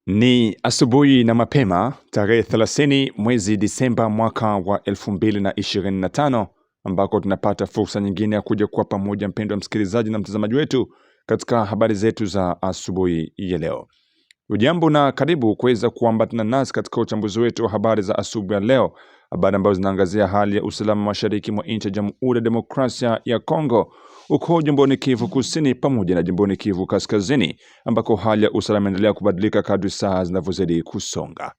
Ni asubuhi na mapema tarehe 30 mwezi Disemba mwaka wa 2025 ambako tunapata fursa nyingine ya kuja kuwa pamoja, mpendwa msikilizaji na mtazamaji wetu, katika habari zetu za asubuhi ya leo. Ujambo na karibu kuweza kuambatana nasi katika uchambuzi wetu wa habari za asubuhi ya leo, habari ambazo zinaangazia hali ya usalama mashariki mwa nchi ya Jamhuri ya Demokrasia ya Kongo, uko jimboni Kivu Kusini pamoja na jimboni Kivu Kaskazini, ambako hali ya usalama inaendelea kubadilika kadri saa zinavyozidi kusonga.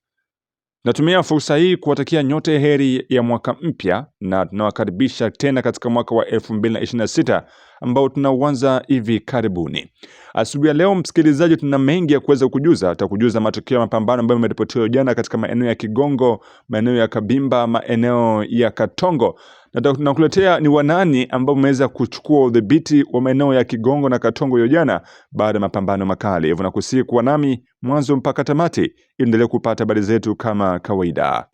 Natumia fursa hii kuwatakia nyote heri ya mwaka mpya, na tunawakaribisha tena katika mwaka wa 2026 ambao tunauanza hivi karibuni. Asubuhi ya leo, msikilizaji, tuna mengi ya kuweza kujuza. Tutakujuza matokeo ya mapambano ambayo yameripotiwa jana katika maeneo ya Kigongo, maeneo ya Kabimba, maeneo ya Katongo. Na tunakuletea ni wanani ambao wameweza kuchukua udhibiti wa maeneo ya Kigongo na Katongo hiyo jana baada ya mapambano makali. Hivyo nakusihi kuwa nami mwanzo mpaka tamati, endelee kupata habari zetu kama kawaida.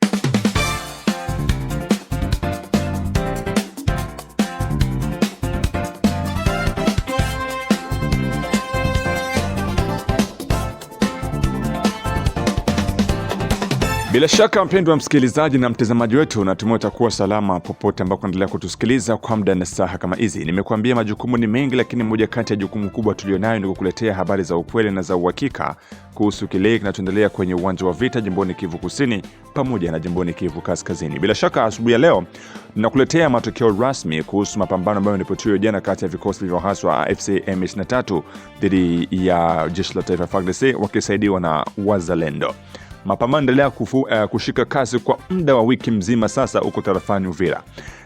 Bila shaka mpendwa msikilizaji na mtazamaji wetu, natumai utakuwa salama popote ambako unaendelea kutusikiliza kwa muda na saa kama hizi. Nimekuambia majukumu ni mengi, lakini moja kati ya jukumu kubwa tulionayo ni kukuletea habari za ukweli na za uhakika kuhusu kile kinachoendelea kwenye uwanja wa vita jimboni Kivu Kusini pamoja na jimboni Kivu Kaskazini. Bila shaka asubuhi ya leo nakuletea matokeo rasmi kuhusu mapambano ambayo yameripotiwa jana kati ya vikosi vya waasi wa AFC M23 dhidi ya jeshi la taifa FARDC wakisaidiwa na wazalendo. Mapambano endelea kushika kasi kwa muda wa wiki mzima sasa huko tarafani Uvira.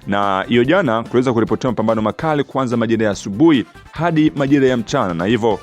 Na hiyo jana tuliweza kuripotia mapambano makali kuanza majira ya asubuhi hadi majira ya mchana, na hivyo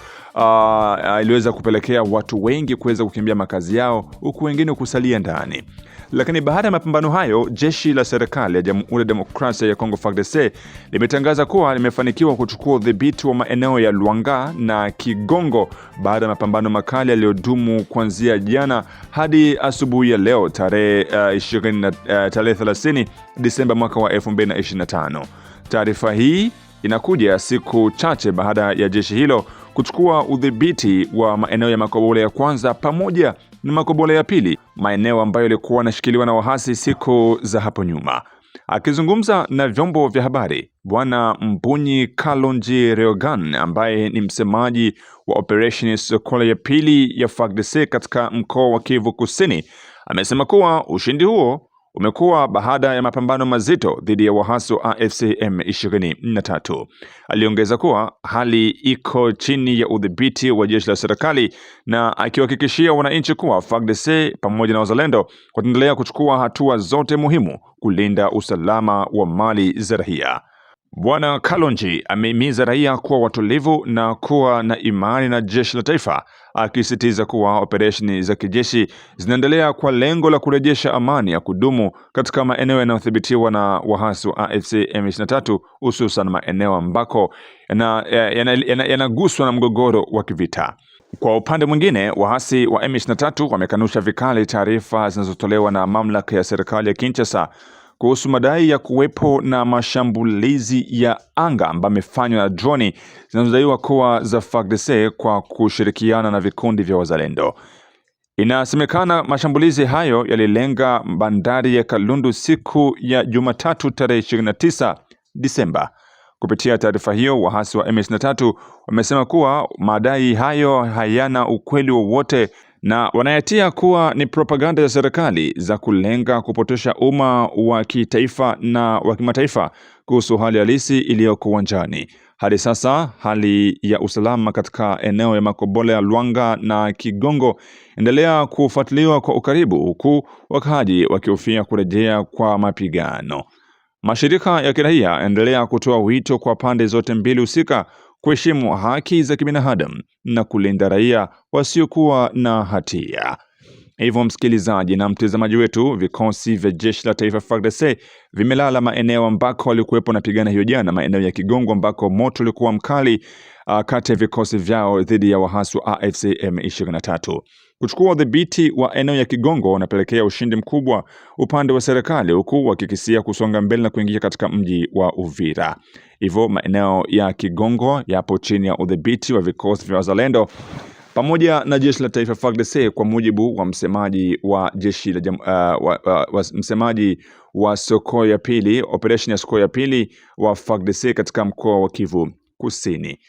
iliweza kupelekea watu wengi kuweza kukimbia makazi yao huku wengine kusalia ndani. Lakini baada ya mapambano hayo, jeshi la serikali ya Jamhuri ya Demokrasia ya Kongo FARDC limetangaza kuwa limefanikiwa kuchukua udhibiti wa maeneo ya Luanga na Kigongo baada ya mapambano makali yaliyodumu kuanzia jana hadi asubuhi ya leo tarehe 30 Disemba mwaka wa 2025. Taarifa hii inakuja siku chache baada ya jeshi hilo kuchukua udhibiti wa maeneo ya Makobole ya kwanza pamoja na Makobole ya pili, maeneo ambayo yalikuwa yanashikiliwa na wahasi siku za hapo nyuma. Akizungumza na vyombo vya habari, Bwana Mbunyi Kalonji Reogan, ambaye ni msemaji wa Operation Sokola ya pili ya FARDC katika mkoa wa Kivu Kusini, amesema kuwa ushindi huo umekuwa baada ya mapambano mazito dhidi ya waasi wa AFC M23. Aliongeza kuwa hali iko chini ya udhibiti wa jeshi la serikali, na akiwahakikishia wananchi kuwa FARDC pamoja na wazalendo wataendelea kuchukua hatua zote muhimu kulinda usalama wa mali za raia. Bwana Kalonji amehimiza raia kuwa watulivu na kuwa na imani na jeshi la taifa, akisisitiza kuwa operesheni za kijeshi zinaendelea kwa lengo la kurejesha amani ya kudumu katika maeneo yanayodhibitiwa na waasi wa AFC M23, hususan maeneo ambako yanaguswa na mgogoro wa kivita. Kwa upande mwingine, waasi wa M23 wamekanusha vikali taarifa zinazotolewa na mamlaka ya serikali ya Kinshasa kuhusu madai ya kuwepo na mashambulizi ya anga ambayo yamefanywa na droni zinazodaiwa kuwa za FARDC kwa kushirikiana na vikundi vya wazalendo. Inasemekana mashambulizi hayo yalilenga bandari ya Kalundu siku ya Jumatatu tarehe 29 Disemba. Kupitia taarifa hiyo, waasi wa M23 wamesema kuwa madai hayo hayana ukweli wowote na wanayatia kuwa ni propaganda ya serikali za kulenga kupotosha umma wa kitaifa na wa kimataifa kuhusu hali halisi iliyoko uwanjani. Hadi sasa hali ya usalama katika eneo ya Makobole ya Luanga na Kigongo endelea kufuatiliwa kwa ukaribu, huku wakaaji wakihofia kurejea kwa mapigano. Mashirika ya kiraia endelea kutoa wito kwa pande zote mbili husika kuheshimu haki za kibinadamu na kulinda raia wasiokuwa na hatia. Hivyo msikilizaji na mtazamaji wetu, vikosi vya jeshi la taifa FARDC vimelala maeneo ambako walikuwepo na pigana hiyo jana, maeneo ya Kigongo ambako moto ulikuwa mkali kati ya vikosi vyao dhidi ya waasi wa AFC M23. Kuchukua udhibiti wa eneo ya Kigongo unapelekea ushindi mkubwa upande wa serikali, huku wakikisia kusonga mbele na kuingia katika mji wa Uvira. Hivyo maeneo ya Kigongo yapo chini ya udhibiti wa vikosi vya wazalendo pamoja na jeshi la taifa FARDC, kwa mujibu wa msemaji wa jeshi la msemaji wa Sokoi ya pili, operation ya Sokoi ya pili wa FARDC katika mkoa wa Kivu Kusini.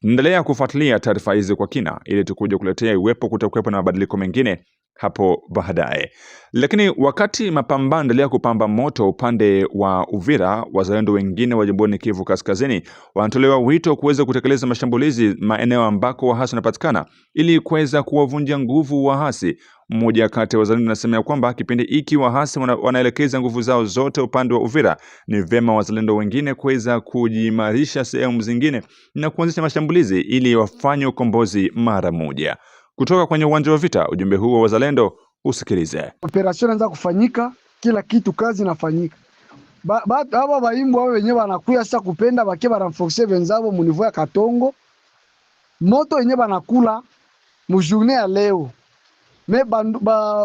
Endelea kufuatilia taarifa hizi kwa kina ili tukuje kuletea iwepo kutakuwepo na mabadiliko mengine hapo baadaye. Lakini wakati mapambano endelea kupamba moto upande wa Uvira, wazalendo wengine wa jimboni Kivu Kaskazini wanatolewa wito kuweza kutekeleza mashambulizi maeneo ambako wahasi wanapatikana ili kuweza kuwavunja nguvu wahasi. Mmoja kati ya wazalendo anasema kwamba kipindi hiki wahasi wanaelekeza nguvu zao zote upande wa Uvira, ni vema wazalendo wengine kuweza kujimarisha sehemu zingine na kuanzisha mashambulizi ili wafanye ukombozi mara moja. Kutoka kwenye uwanja wa vita, ujumbe huu wa wazalendo usikilize. Operation inaanza kufanyika, kila kitu kazi inafanyika. Hapa baimbo wao wenyewe wanakuya sasa kupenda bake baramforcer wenzao mu niveau ya Katongo. Moto yenyewe banakula mu journée ya leo.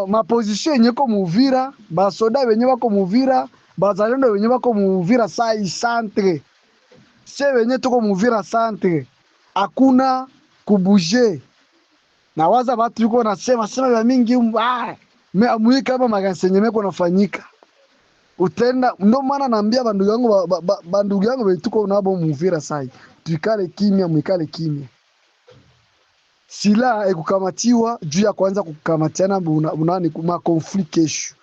Ma position yenyewe ko Muvira, ba soda wenyewe wako Muvira, bazalendo wenyewe wako Muvira sai centre. Sasa wenyewe tuko Muvira centre. Hakuna kubuje. Na waza watu yuko nasema ya mingi me kama magansenyemeko nafanyika. Utenda ndo maana naambia bandugu yangu betuko nabo Muvira sai. Tuikale kimya, mwikale kimya. Sila ekukamatiwa juu ya kwanza kukamatiana unani kuma conflict kesho.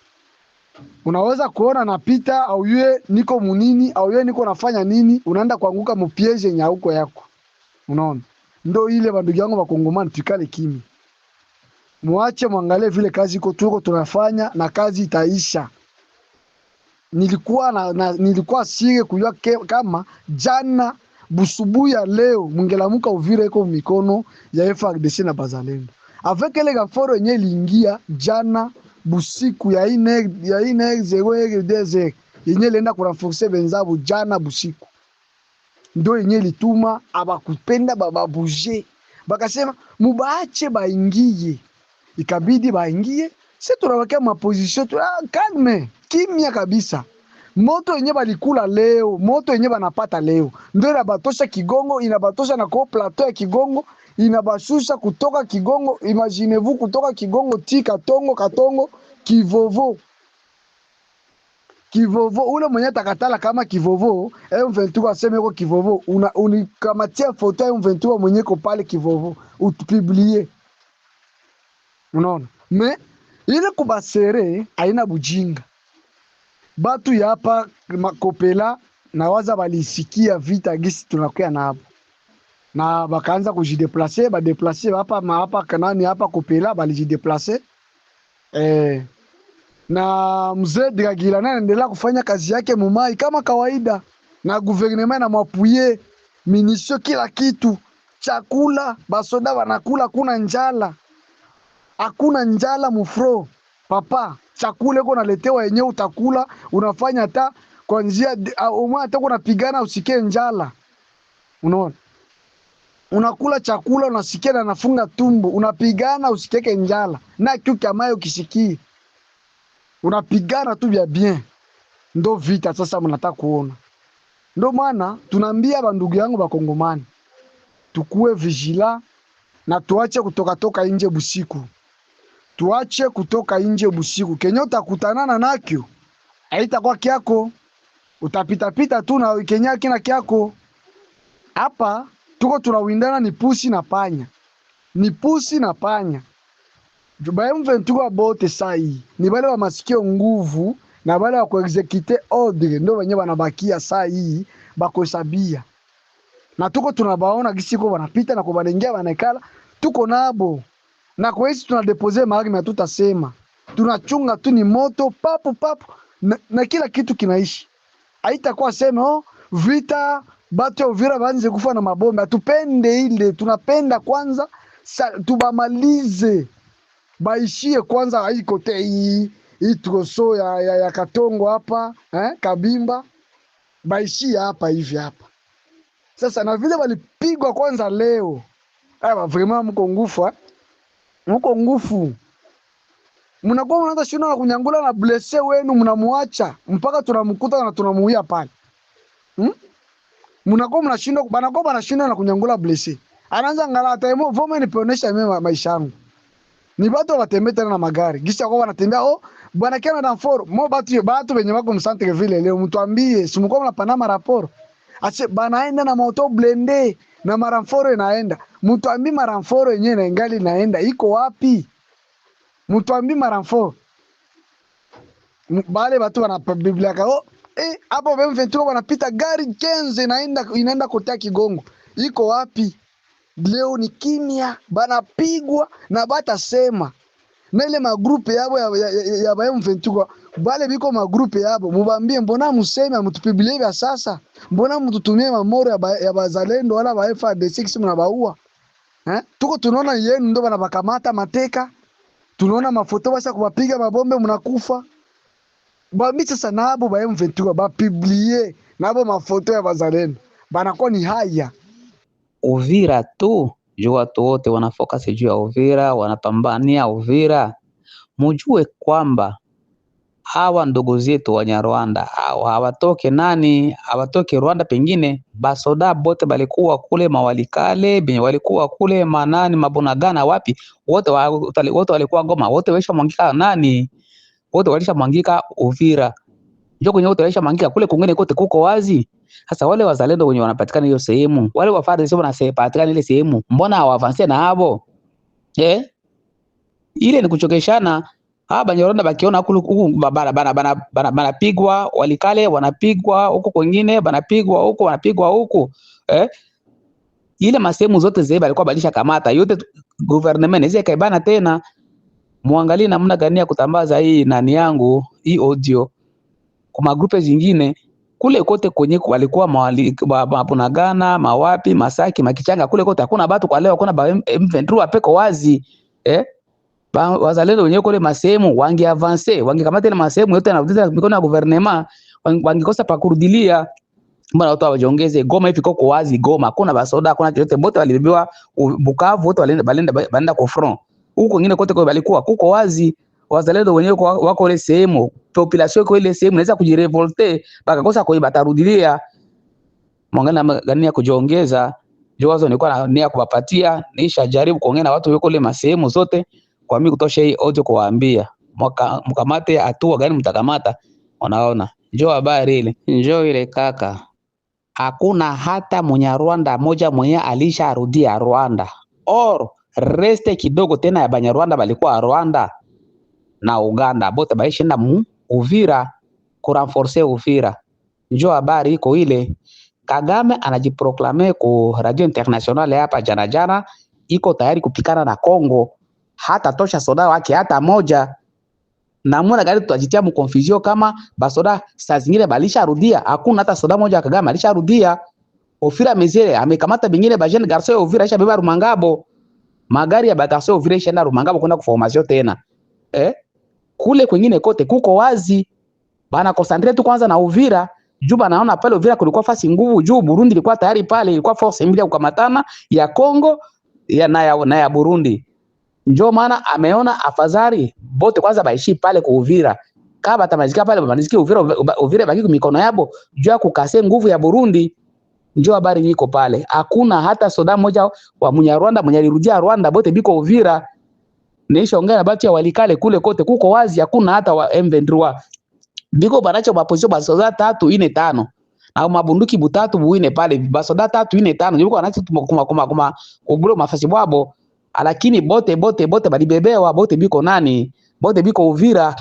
Unaweza kuona napita au yeye niko munini au yeye niko nafanya nini, unaenda kuanguka mupiege nyauko yako. Unaona? Ndo ile bandugu yangu bakongomani tuikale kimya. Muache mwangalie vile kazi iko tuko tunafanya na kazi itaisha. Nilikuwa sire kujua kama jana busubu ya leo mungelamuka Uvira iko mikono ya FARDC na bazalendo. Avec ile gaforo yenye iliingia jana busiku ya ine 0 yenye lenda kurenforcer benzabu jana busiku. Ndo yenye lituma abakupenda bababuje. Bakasema mubaache baingie. Ikabidi baingie. Sisi tunawakia maposition calme, kimya kabisa. Moto yenye balikula leo, moto yenye banapata leo, ndio inabatosha Kigongo, inabatosha na kwa plateau ya Kigongo, inabashusha kutoka Kigongo, imaginez-vous kutoka Kigongo ti Katongo, Kivovo, ule mwenye takatala kama Kivovo, M23 aseme yuko Kivovo, unikamatia foto ya M23 mwenye ko pale Kivovo, utupublie. Unaona? Me ile kubasere haina bujinga. Batu ya hapa makopela na waza balisikia vita gisi tunakuya na hapo. Na bakaanza kujideplacer, badeplacer hapa kanani hapa kopela balijideplacer. Na mzee Dragila na endelea kufanya kazi yake mumai kama kawaida, na gouvernement na mapuye minisio kila kitu, chakula basoda wanakula, kuna njala. Hakuna njala mufro papa, chakula uko naletewa yenyewe utakula, unafanya hata kwanzia umwa hata unapigana usikie njala. Unaona? Unakula chakula unasikia na nafunga tumbo, unapigana usikie njala. Na kitu kama ukisikie unapigana tu vya bien. Ndo vita sasa mnataka kuona. Ndo maana tunaambia bandugu yangu bakongomani, tukue vigila na tuache kutoka nje busiku. Tuache kutoka nje busiku. Kenyo utakutanana nakyo haitakuwa kyako. Utapita tu na Kenya kina kyako. Hapa tuko tunawindana ni pusi na panya. Ni pusi na panya. Juba M23 bote sai. Ni wale wa masikio nguvu na wale wa kuexecute ordre ndio wenyewe wanabakia sai bakosabia. Na tuko tunabaona gisiko wanapita na kubalengia wanakala, tuko nabo. Na kwa hizi tunadepose maarmi na tutasema. Tunachunga tu ni moto papu na kila kitu kinaishi. Haitakuwa sema vita batu ya Uvira banze kufa na mabomba. Tupende ile, tunapenda kwanza tubamalize. Baishie kwanza haikote hii troso ya Katongo hapa, Kabimba. Baishie hapa hivi hapa. Sasa na vile walipigwa kwanza leo. Vraiment mko ngufu. Mko ngufu. Mnakuwa mnaanza shina na kunyangula na blesse wenu mnamuacha mpaka tunamkuta na tunamuia pale. Mnakuwa mnashinda banakuwa banashinda na kunyangula blesse. anaanza ngala taimo vome niponesha mimi maisha yangu. Ni batu watembea tena na magari. Gisha kwa wanatembea bwana Kena Danforo. Mo batu wenye wako msantre vile leo mtuambie si mko mnapana rapport. Ache banaenda na moto blende na maramforo inaenda. Mtuambie maramforo yenyewe na ingali inaenda iko wapi? Mtuambie maramforo. Bale batu wana Biblia kao hapo M23 wanapita gari 15 inaenda kotea Kigongo. Iko wapi? Leo ni kimya, banapigwa na batasema. Na ile magrupe yabo ya M23 bale biko magrupe yabo mubambie mbona museme mtupibilie vya sasa? Mbona mtutumie mamoro ya bazalendo wala ba FARDC mnabaua? Tuko tunaona yenu ndo banabakamata mateka. Tunaona mafoto basa kubapiga mabombe mnakufa. Bambi sasa nabo ba M23 bapiblie nabo mafoto ya bazalendo. Banakuwa ni haya. Uvira tu juu watu wote wanafocus juu ya Uvira, wanapambania Uvira. Mujue kwamba hawa ndugu zetu wa Nyarwanda hawatoke hawatoke Rwanda, pengine basoda bote balikuwa kule Mawalikale, benye walikuwa kule manani Mabunagana wapi, wote walikuwa Goma, wote walisha mwangika wote walisha mwangika Uvira. Njoo kwenye wote walisha mwangika kule kungine kote kuko wazi. Sasa wale wazalendo wenye wanapatikana hiyo sehemu, wale wafadhili sio wanapatikana ile sehemu, mbona hawavansie na hapo? Ile ni kuchokeshana. Banyarwanda bakiona huku banapigwa, Walikale wanapigwa huko, kwingine banapigwa huko, wanapigwa huko. Ile masehemu zote zile balikuwa balisha kamata yote, government hizo kaibana tena. Muangalie namna gani ya kutambaza hii nani yangu hii audio kwa magrupe zingine kule kote kwenye walikuwa Mabunagana, mawapi, Masaki, Makichanga, kule kote hakuna batu kwa leo, hakuna M23 peko wazi. Wazalendo wenyewe kule masehemu wangeavance, wangekamata ile masehemu yote na kudisa mikono ya gouvernement, wangekosa pa kurudilia. Mbona watu wajiongeze Goma hivi koko wazi, Goma hakuna basoda, hakuna chochote, bote walibebewa Bukavu, wote balenda kwa front. Huko wengine kote kwa walikuwa kuko wazi. Wazalendo wenyewe wako ile sehemu, population kwa ile sehemu inaweza kujirevolte bakakosa kwa batarudilia. Mwangana gani ya kujiongeza, jowazo nilikuwa na nia kuwapatia, nisha jaribu kuongea na watu wako ile masehemu zote kwa mimi kutosha hii audio kuwaambia mkamate hatua gani mtakamata. Unaona, njoo habari ile, njoo ile kaka, hakuna hata Munyarwanda moja mwenye alisharudia Rwanda or reste kidogo tena ya Banyarwanda balikuwa Rwanda na Uganda, bote baishinda Uvira kurenforcer Uvira. Njoo habari iko ile. Kagame anajiproklame ku radio internationale hapa jana iko tayari kupikana na Kongo, hata tosha soda wake hata moja. Na mbona gari tutajitia mu confusion kama basoda saa zingine balisha rudia, hakuna hata soda moja Kagame alisha rudia. Uvira mezele amekamata bingine ba jeune garçon ya Uvira isha beba Rumangabo, magari ya batarso Uvira isha na Rumangabo kwenda kuformation tena. Kule kwingine kote kuko wazi, bana concentrate tu kwanza na Uvira. Juba naona pale Uvira kulikuwa fasi nguvu juu Burundi ilikuwa tayari pale, ilikuwa force mbili ya kukamatana ya Kongo na ya Burundi. Njoo maana ameona afadhali bote kwanza baishi pale kwa Uvira. Kama tamazika pale babaniziki Uvira baki kwa mikono yabo juu ya kukase nguvu ya Burundi. Njoo habari niko pale. Hakuna hata soda moja wa Munyarwanda mwenye alirudia Rwanda, bote biko Uvira. Niisha ongea na batu ya Walikale kule kote kuko wazi, hakuna hata wa M23. Biko banacho maposition basoda 3 4 5 na mabunduki butatu buine pale, basoda 3 4 5 niko wanacho kuma uburo mafasi bwabo, lakini bote balibebewa, bote biko nani, bote biko Uvira.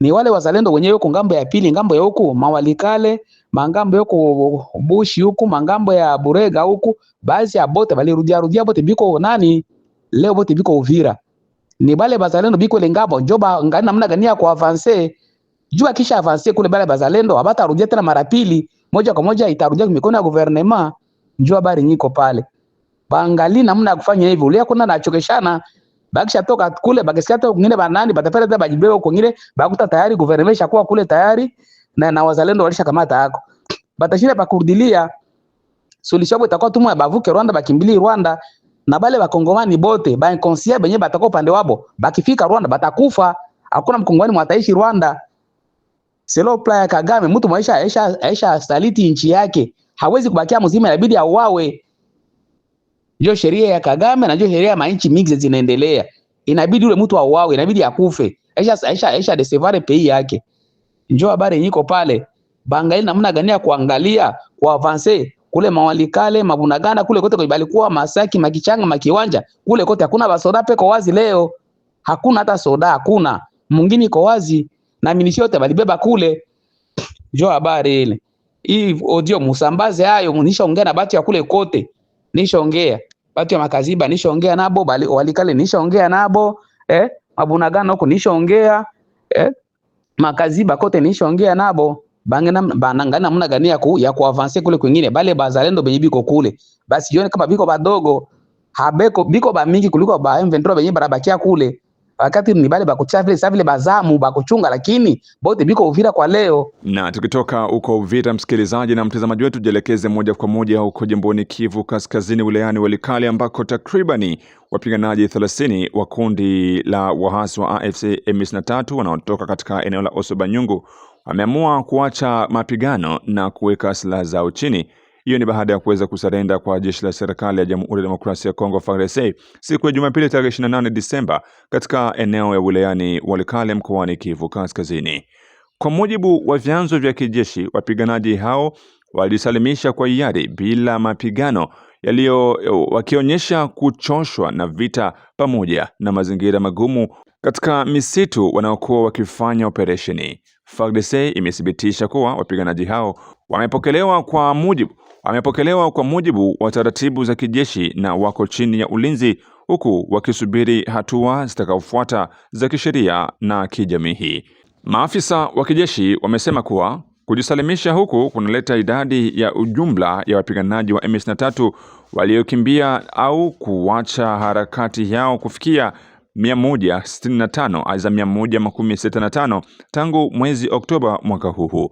Ni wale wazalendo wenyewe huko ngambo ya pili, ngambo ya huko Mawalikale, mangambo huko Bushi huko, mangambo ya Burega huko, basi ya bote balirudia bote biko nani, leo bote biko Uvira. Ni bale bazalendo biko ile ngabo joba ngani namna gani ya kuavance. Jua kisha avance kule bale bazalendo abata rudia tena mara pili, moja kwa moja itarudia mikono ya gouvernement. Njoo habari nyiko pale. Baangali namna ya kufanya hivyo. Ulia kuna nachokeshana, bakisha toka kule bakisikia toka kwingine banani batapenda tena bajibebe huko kwingine, bakuta tayari gouvernement ishakuwa kule tayari na wazalendo walisha kamata yako. Batashinda bakurudilia. Solution itakuwa tu mwa bavuke Rwanda, bakimbili Rwanda. Na bale bakongomani bote ba inconscient benye batako pande wabo bakifika Rwanda batakufa. Hakuna mkongomani mwataishi Rwanda. Selo plan ya Kagame, mtu maisha saliti nchi yake, hawezi kubakia mzima, inabidi auawe. Ndio sheria ya Kagame na ndio sheria ya manchi mingi zinaendelea. Inabidi ule mtu auawe, inabidi akufe. Aisha desevare pei yake. Njoo habari nyiko pale. Bangaili namna gani ya kuangalia, kuavance kule Mawalikale, Mabunagana kule kote balikuwa Masaki, Makichanga, Makiwanja, kule kote hakuna basoda peko wazi leo. Hakuna hata soda, hakuna. Mwingine iko wazi na minisho yote balibeba kule. Njoo habari ile. Hii audio musambaze hayo, nishaongea na batu ya kule kote. Nishaongea. Batu ya Makaziba nishaongea nabo, Walikale nishaongea nabo, Mabunagana huko nishaongea, Makaziba kote nishaongea nabo. Banangana namna gani ya kuavance kule kwingine, bale bazalendo benye biko kule. Basi yone kama biko badogo, habeko biko ba mingi kuliko ba M23 benye barabakia kule. Wakati ni bale bakucha vile sasa vile bazamu bakuchunga, lakini bote biko Uvira kwa leo. Na tukitoka huko Uvira, msikilizaji na mtazamaji wetu, jelekeze moja kwa moja huko jimboni Kivu Kaskazini, wilayani Walikale, ambako takribani wapiganaji 30 wa kundi la wahasi wa AFC M23 wanaotoka katika eneo la Osobanyungu wameamua kuacha mapigano na kuweka silaha zao chini. Hiyo ni baada ya kuweza kusarenda kwa jeshi la serikali ya Jamhuri ya Demokrasia ya Kongo FARDC siku ya Jumapili tarehe 28 Disemba katika eneo ya wilayani Walikale mkoani Kivu Kaskazini. Kwa mujibu wa vyanzo vya kijeshi, wapiganaji hao walijisalimisha kwa hiari bila mapigano, wakionyesha kuchoshwa na vita pamoja na mazingira magumu katika misitu wanaokuwa wakifanya operesheni. FARDC imethibitisha kuwa wapiganaji hao wamepokelewa kwa mujibu wa taratibu za kijeshi na wako chini ya ulinzi, huku wakisubiri hatua zitakazofuata za kisheria na kijamii. Maafisa wa kijeshi wamesema kuwa kujisalimisha huku kunaleta idadi ya ujumla ya wapiganaji wa M23 waliokimbia au kuacha harakati yao kufikia 165 aiza 165 tangu mwezi Oktoba mwaka huu.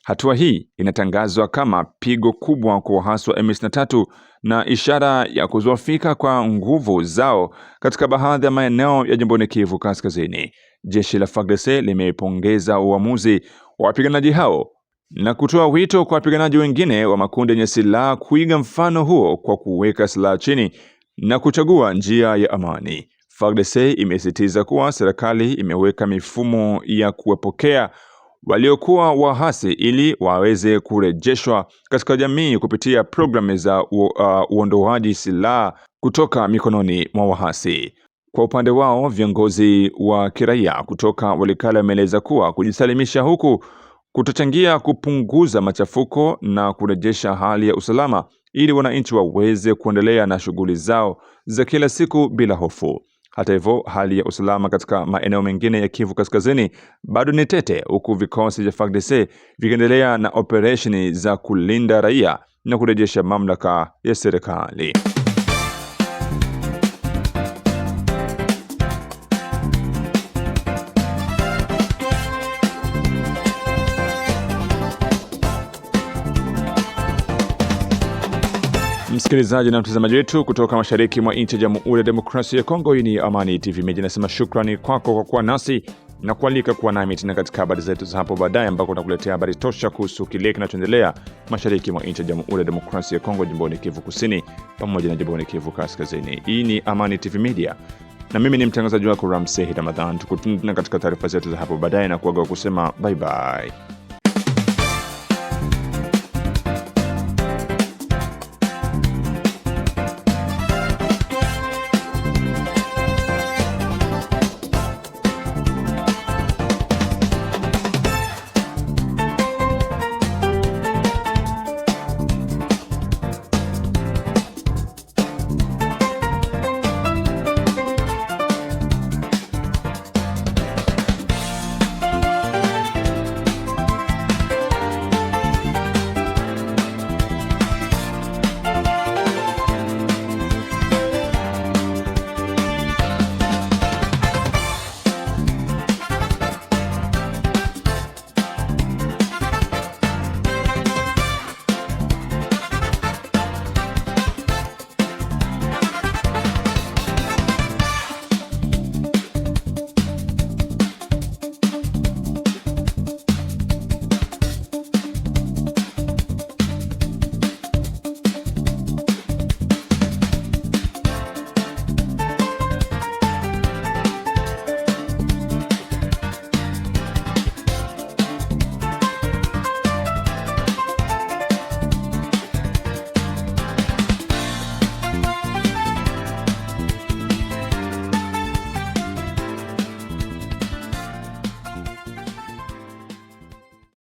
Hatua hii inatangazwa kama pigo kubwa kwa wahasi wa M23 na ishara ya kuzoofika kwa nguvu zao katika baadhi ya maeneo ya jimboni Kivu Kaskazini. Jeshi la FARDC limepongeza uamuzi wa wapiganaji hao na kutoa wito kwa wapiganaji wengine wa makundi yenye silaha kuiga mfano huo kwa kuweka silaha chini na kuchagua njia ya amani. FARDC imesisitiza kuwa serikali imeweka mifumo ya kuwapokea waliokuwa wahasi ili waweze kurejeshwa katika jamii kupitia programu za uondoaji silaha kutoka mikononi mwa wahasi. Kwa upande wao, viongozi wa kiraia kutoka Walikale wameeleza kuwa kujisalimisha huku kutachangia kupunguza machafuko na kurejesha hali ya usalama ili wananchi waweze kuendelea na shughuli zao za kila siku bila hofu. Hata hivyo, hali ya usalama katika maeneo mengine ya Kivu Kaskazini bado ni tete, huku vikosi vya FARDC vikiendelea na operesheni za kulinda raia na kurejesha mamlaka ya serikali. Msikilizaji na mtazamaji wetu kutoka mashariki mwa nchi ya Jamhuri ya Demokrasia ya Kongo, hii ni Amani TV Media. Nasema shukrani kwako kwa kuwa nasi na kualika kuwa nami tena katika habari zetu za hapo baadaye, ambako tunakuletea habari tosha kuhusu kile kinachoendelea mashariki mwa nchi ya Jamhuri ya Demokrasia ya Kongo, jimboni Kivu Kusini pamoja na jimboni Kivu Kaskazini. Hii ni Amani TV Media na mimi ni mtangazaji wako Ramsey Ramadhan. Tukutane katika taarifa zetu za hapo baadaye na kuaga kusema bye bye.